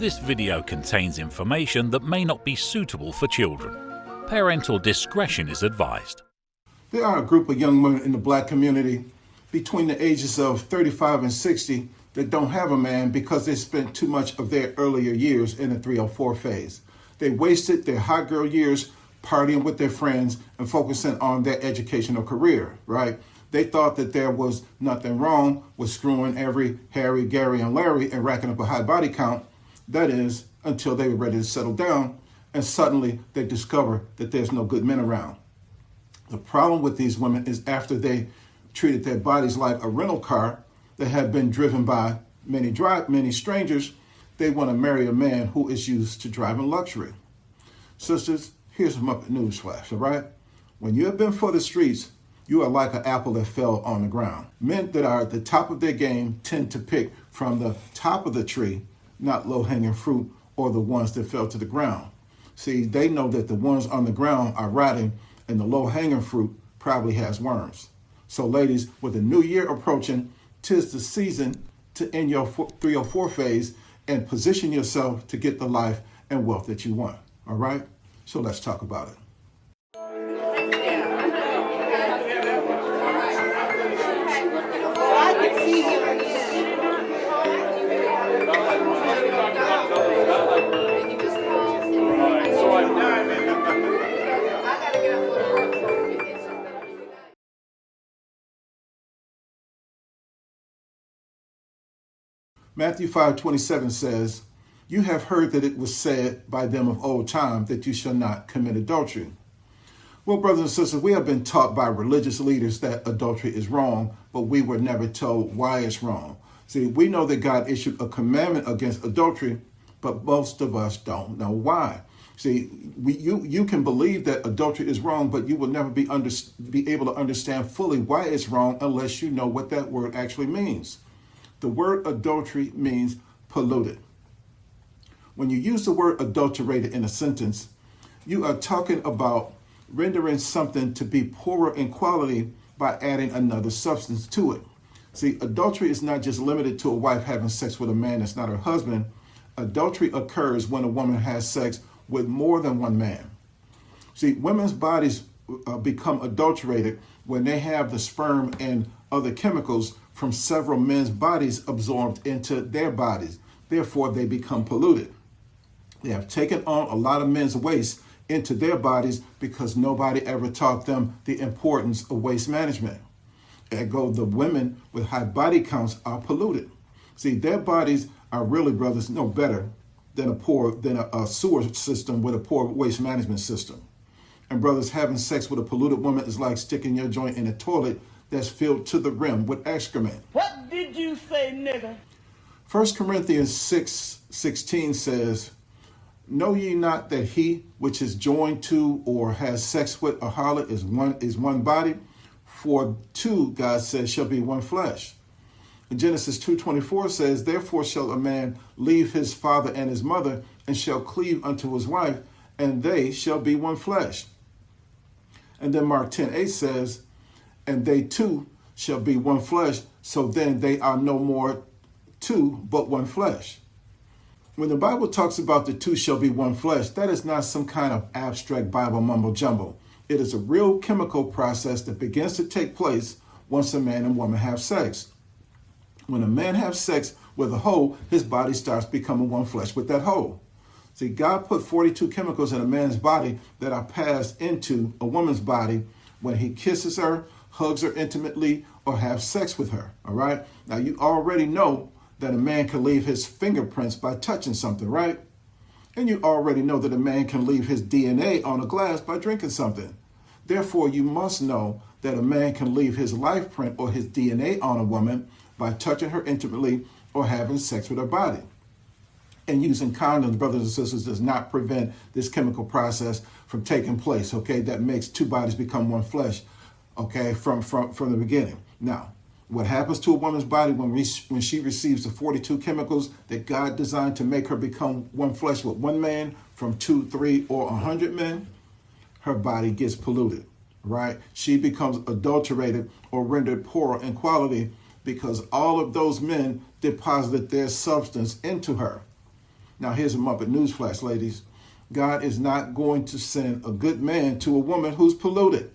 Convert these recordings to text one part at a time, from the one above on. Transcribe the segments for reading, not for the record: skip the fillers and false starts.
This video contains information that may not be suitable for children. Parental discretion is advised. There are a group of young women in the black community between the ages of 35 and 60 that don't have a man because they spent too much of their earlier years in the 304 phase. They wasted their hot girl years partying with their friends and focusing on their educational career, right? They thought that there was nothing wrong with screwing every Harry, Gary, and Larry and racking up a high body count. That is, until they were ready to settle down, and suddenly they discover that there's no good men around. The problem with these women is after they treated their bodies like a rental car that had been driven by many strangers, they want to marry a man who is used to driving luxury. Sisters, here's some news flash, all right? When you have been for the streets, you are like an apple that fell on the ground. Men that are at the top of their game tend to pick from the top of the tree, not low-hanging fruit or the ones that fell to the ground. See, they know that the ones on the ground are rotting and the low-hanging fruit probably has worms. So ladies, with the new year approaching, 'tis the season to end your 304 phase and position yourself to get the life and wealth that you want, all right? So let's talk about it. Matthew 5:27 says, "You have heard that it was said by them of old time that you shall not commit adultery." Well, brothers and sisters, we have been taught by religious leaders that adultery is wrong, but we were never told why it's wrong. See, we know that God issued a commandment against adultery, but most of us don't know why. See, you can believe that adultery is wrong, but you will never be able to understand fully why it's wrong unless you know what that word actually means. The word adultery means polluted. When you use the word adulterated in a sentence, you are talking about rendering something to be poorer in quality by adding another substance to it. See, adultery is not just limited to a wife having sex with a man that's not her husband. Adultery occurs when a woman has sex with more than one man. See, women's bodies become adulterated when they have the sperm and other chemicals from several men's bodies absorbed into their bodies. Therefore, they become polluted. They have taken on a lot of men's waste into their bodies because nobody ever taught them the importance of waste management. Ergo, the women with high body counts are polluted. See, their bodies are really, brothers, no better than a sewer system with a poor waste management system. And brothers, having sex with a polluted woman is like sticking your joint in a toilet that's filled to the rim with excrement. What did you say, nigga? 1 Corinthians 6:16 says, "Know ye not that he which is joined to or has sex with a harlot is one body? For two," God says, "shall be one flesh." And Genesis 2:24 says, "Therefore shall a man leave his father and his mother, and shall cleave unto his wife, and they shall be one flesh." And then Mark 10:8 says, "And they two shall be one flesh, so then they are no more two, but one flesh." When the Bible talks about the two shall be one flesh, that is not some kind of abstract Bible mumbo jumbo. It is a real chemical process that begins to take place once a man and woman have sex. When a man has sex with a hoe, his body starts becoming one flesh with that hoe. See, God put 42 chemicals in a man's body that are passed into a woman's body when he kisses her, hugs her intimately, or have sex with her, all right? Now, you already know that a man can leave his fingerprints by touching something, right? And you already know that a man can leave his DNA on a glass by drinking something. Therefore, you must know that a man can leave his life print or his DNA on a woman by touching her intimately or having sex with her body. And using condoms, brothers and sisters, does not prevent this chemical process from taking place, okay? That makes two bodies become one flesh, okay, from the beginning. Now, what happens to a woman's body when she receives the 42 chemicals that God designed to make her become one flesh with one man from 2, 3, or 100 men? Her body gets polluted, right? She becomes adulterated or rendered poorer in quality because all of those men deposited their substance into her. Now, here's a Muppet newsflash, ladies. God is not going to send a good man to a woman who's polluted.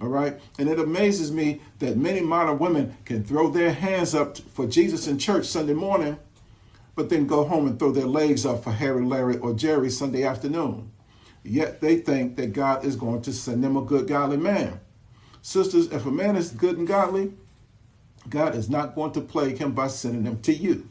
All right. And it amazes me that many modern women can throw their hands up for Jesus in church Sunday morning, but then go home and throw their legs up for Harry, Larry, or Jerry Sunday afternoon. Yet they think that God is going to send them a good, godly man. Sisters, if a man is good and godly, God is not going to plague him by sending him to you.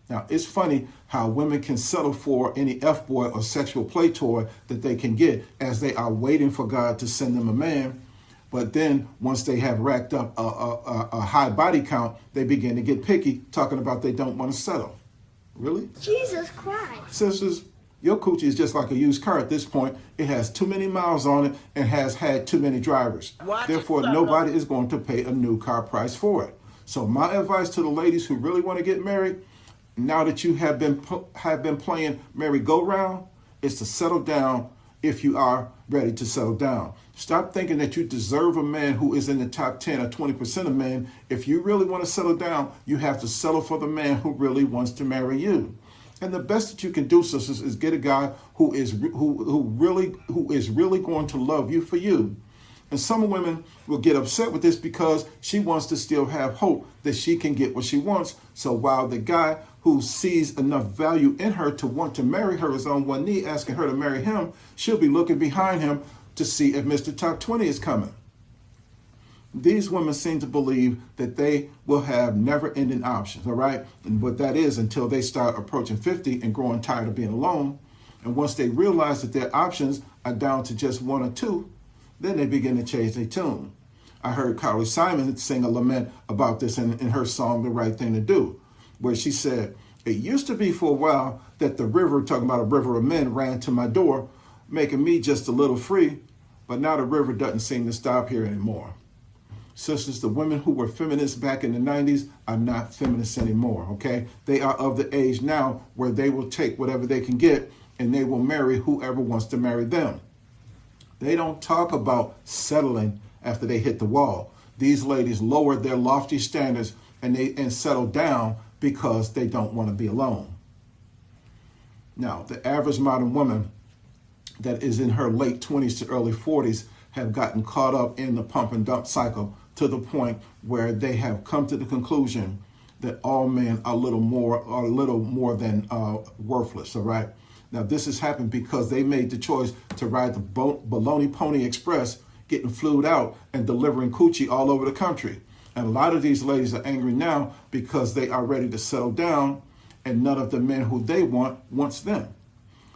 Now, it's funny how women can settle for any F-boy or sexual play toy that they can get as they are waiting for God to send them a man. But then once they have racked up a high body count, they begin to get picky, talking about they don't want to settle. Really? Jesus Christ. Sisters, your coochie is just like a used car at this point. It has too many miles on it and has had too many drivers. Therefore, nobody is going to pay a new car price for it. So my advice to the ladies who really want to get married, now that you have been playing merry-go-round, is to settle down if you are ready to settle down. Stop thinking that you deserve a man who is in the top 10 or 20% of men. If you really want to settle down, you have to settle for the man who really wants to marry you. And the best that you can do, sisters, is get a guy who is really going to love you for you. And some women will get upset with this because she wants to still have hope that she can get what she wants. So while the guy who sees enough value in her to want to marry her is on one knee asking her to marry him, she'll be looking behind him to see if Mr. Top 20 is coming. These women seem to believe that they will have never-ending options, all right? And what that is until they start approaching 50 and growing tired of being alone. And once they realize that their options are down to just one or two, then they begin to change their tune. I heard Carly Simon sing a lament about this in her song, The Right Thing to Do, where she said, "It used to be for a while that the river," talking about a river of men, "ran to my door, making me just a little free, but now the river doesn't seem to stop here anymore." Sisters, the women who were feminists back in the 90s are not feminists anymore, okay? They are of the age now where they will take whatever they can get and they will marry whoever wants to marry them. They don't talk about settling after they hit the wall. These ladies lower their lofty standards and settle down because they don't want to be alone. Now, the average modern woman that is in her late 20s to early 40s have gotten caught up in the pump and dump cycle to the point where they have come to the conclusion that all men are little more than worthless, all right? Now, this has happened because they made the choice to ride the Baloney Pony Express, getting flued out and delivering coochie all over the country. And a lot of these ladies are angry now because they are ready to settle down and none of the men who they wants them.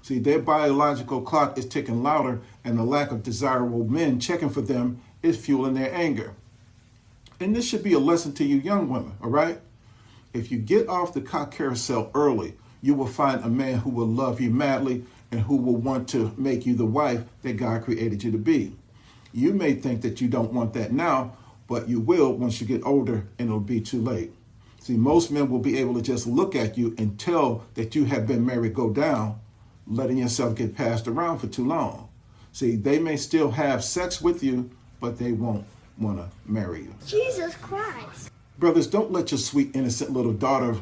See, their biological clock is ticking louder and the lack of desirable men checking for them is fueling their anger. And this should be a lesson to you young women, all right? If you get off the cock carousel early, you will find a man who will love you madly and who will want to make you the wife that God created you to be. You may think that you don't want that now, but you will once you get older and it'll be too late. See, most men will be able to just look at you and tell that you have been married go down, letting yourself get passed around for too long. See, they may still have sex with you, but they won't want to marry you. Jesus Christ. Brothers, don't let your sweet, innocent little daughter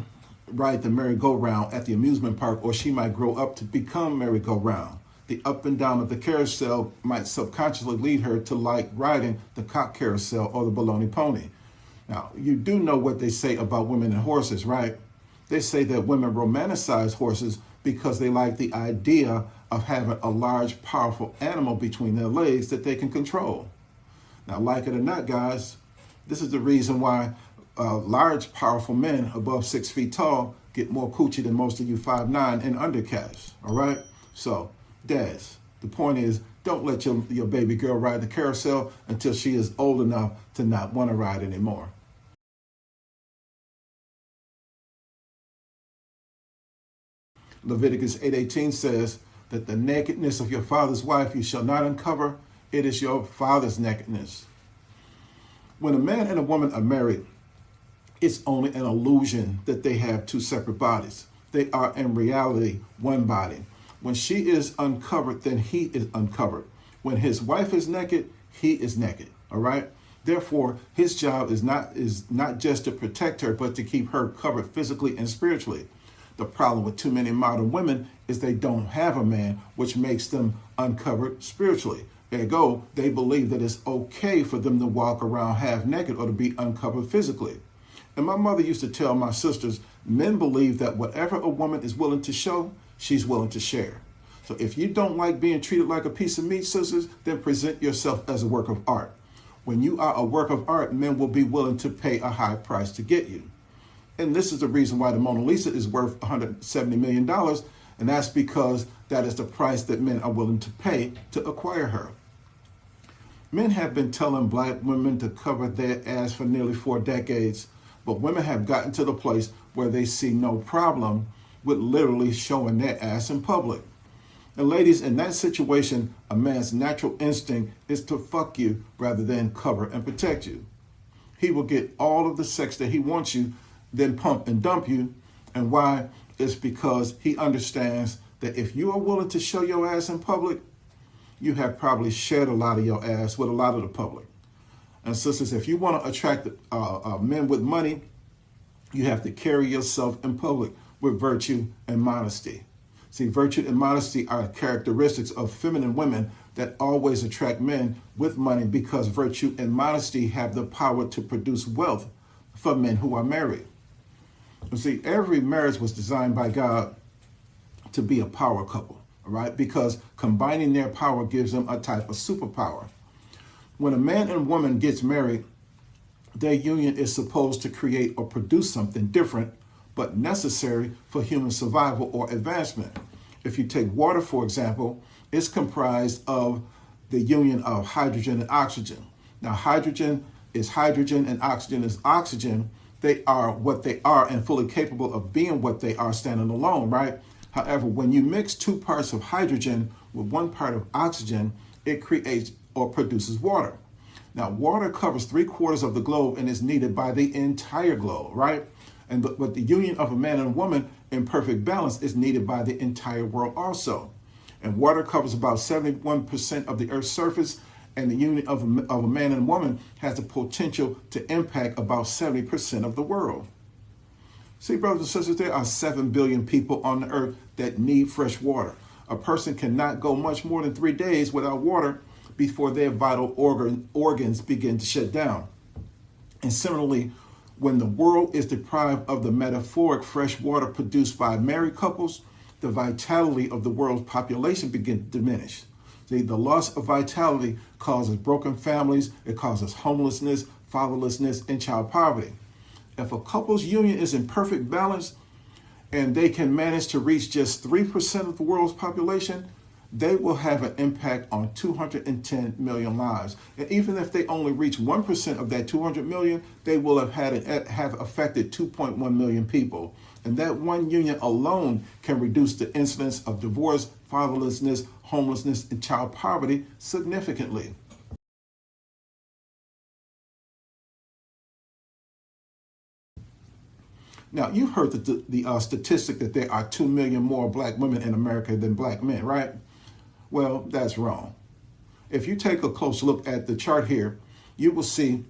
ride the merry-go-round at the amusement park, or she might grow up to become merry-go-round. The up and down of the carousel might subconsciously lead her to like riding the cock carousel or the baloney pony. Now, you do know what they say about women and horses, right? They say that women romanticize horses because they like the idea of having a large, powerful animal between their legs that they can control. Now, like it or not, guys, this is the reason why large, powerful men above 6 feet tall get more coochie than most of you 5'9" and undercats, all right? So, dads, the point is, don't let your baby girl ride the carousel until she is old enough to not want to ride anymore. Leviticus 8:18 says that the nakedness of your father's wife you shall not uncover. It is your father's nakedness. When a man and a woman are married, it's only an illusion that they have two separate bodies. They are in reality one body. When she is uncovered, then he is uncovered. When his wife is naked, he is naked. All right? Therefore, his job is not just to protect her, but to keep her covered physically and spiritually. The problem with too many modern women is they don't have a man, which makes them uncovered spiritually. Ergo, they believe that it's okay for them to walk around half naked or to be uncovered physically. And my mother used to tell my sisters, men believe that whatever a woman is willing to show, she's willing to share. So if you don't like being treated like a piece of meat, sisters, then present yourself as a work of art. When you are a work of art, men will be willing to pay a high price to get you. And this is the reason why the Mona Lisa is worth $170 million. And that's because that is the price that men are willing to pay to acquire her. Men have been telling black women to cover their ass for nearly 4 decades, but women have gotten to the place where they see no problem with literally showing their ass in public. And ladies, in that situation, a man's natural instinct is to fuck you rather than cover and protect you. He will get all of the sex that he wants you, then pump and dump you. And why? It's because he understands that if you are willing to show your ass in public, you have probably shared a lot of your ass with a lot of the public. And sisters, if you want to attract men with money, you have to carry yourself in public with virtue and modesty. See, virtue and modesty are characteristics of feminine women that always attract men with money, because virtue and modesty have the power to produce wealth for men who are married. You see, every marriage was designed by God to be a power couple, all right? Because combining their power gives them a type of superpower. When a man and woman gets married, their union is supposed to create or produce something different, but necessary for human survival or advancement. If you take water, for example, it's comprised of the union of hydrogen and oxygen. Now, hydrogen is hydrogen and oxygen is oxygen. They are what they are and fully capable of being what they are standing alone, right? However, when you mix 2 parts of hydrogen with 1 part of oxygen, it creates or produces water. Now, water covers 3/4 of the globe and is needed by the entire globe, right? But the union of a man and a woman in perfect balance is needed by the entire world also. And water covers about 71% of the Earth's surface, and the union of a man and a woman has the potential to impact about 70% of the world. See, brothers and sisters, there are 7 billion people on the earth that need fresh water. A person cannot go much more than 3 days without water before their vital organs begin to shut down. And similarly, when the world is deprived of the metaphoric fresh water produced by married couples, the vitality of the world's population begins to diminish. See, the loss of vitality causes broken families, it causes homelessness, fatherlessness, and child poverty. If a couple's union is in perfect balance and they can manage to reach just 3% of the world's population, they will have an impact on 210 million lives. And even if they only reach 1% of that 200 million, they will have affected 2.1 million people. And that one union alone can reduce the incidence of divorce, fatherlessness, homelessness, and child poverty significantly. Now, you've heard the statistic that there are 2 million more black women in America than black men, right? Well, that's wrong. If you take a close look at the chart here, you will see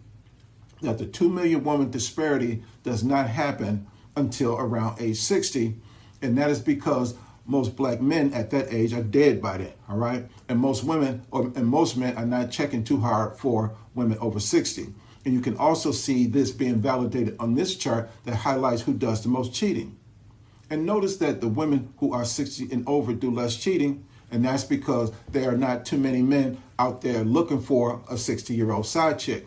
that the 2 million woman disparity does not happen until around age 60. And that is because most black men at that age are dead by then, all right? And most women and most men are not checking too hard for women over 60. And you can also see this being validated on this chart that highlights who does the most cheating. And notice that the women who are 60 and over do less cheating, and that's because there are not too many men out there looking for a 60-year-old side chick.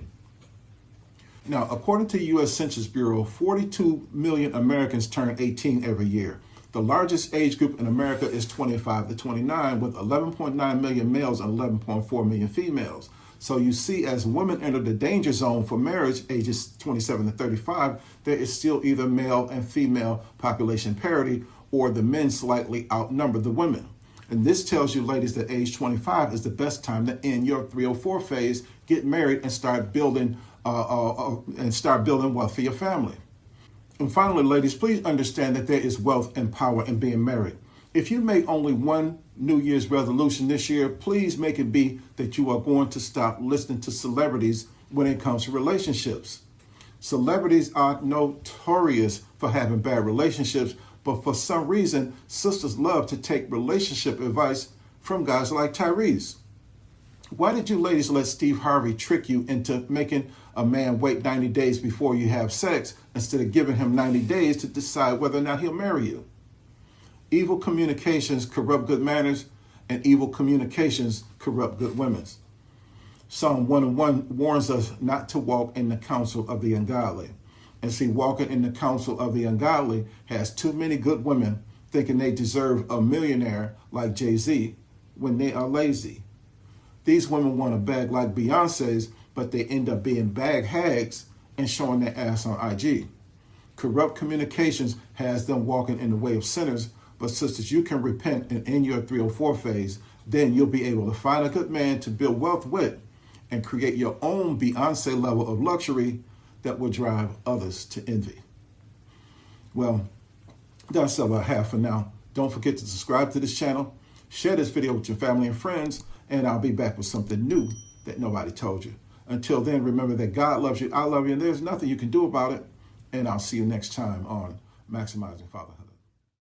Now, according to the U.S. Census Bureau, 42 million Americans turn 18 every year. The largest age group in America is 25 to 29, with 11.9 million males and 11.4 million females. So you see, as women enter the danger zone for marriage, ages 27 to 35, there is still either male and female population parity, or the men slightly outnumber the women. And this tells you, ladies, that age 25 is the best time to end your 304 phase, get married, and start building wealth for your family. And finally, ladies, please understand that there is wealth and power in being married. If you make only one New Year's resolution this year, please make it be that you are going to stop listening to celebrities when it comes to relationships. Celebrities are notorious for having bad relationships, But for some reason, sisters love to take relationship advice from guys like Tyrese. Why did you ladies let Steve Harvey trick you into making a man wait 90 days before you have sex instead of giving him 90 days to decide whether or not he'll marry you? Evil communications corrupt good manners, and evil communications corrupt good women. Psalm 1:1 warns us not to walk in the counsel of the ungodly. And see, walking in the counsel of the ungodly has too many good women thinking they deserve a millionaire like Jay-Z when they are lazy. These women want a bag like Beyonce's, but they end up being bag hags and showing their ass on IG. Corrupt communications has them walking in the way of sinners, but sisters, you can repent and end your 304 phase. Then you'll be able to find a good man to build wealth with and create your own Beyonce level of luxury that will drive others to envy. Well, that's all I have for now. Don't forget to subscribe to this channel, share this video with your family and friends, and I'll be back with something new that nobody told you. Until then, remember that God loves you, I love you, and there's nothing you can do about it. And I'll see you next time on Maximizing Fatherhood.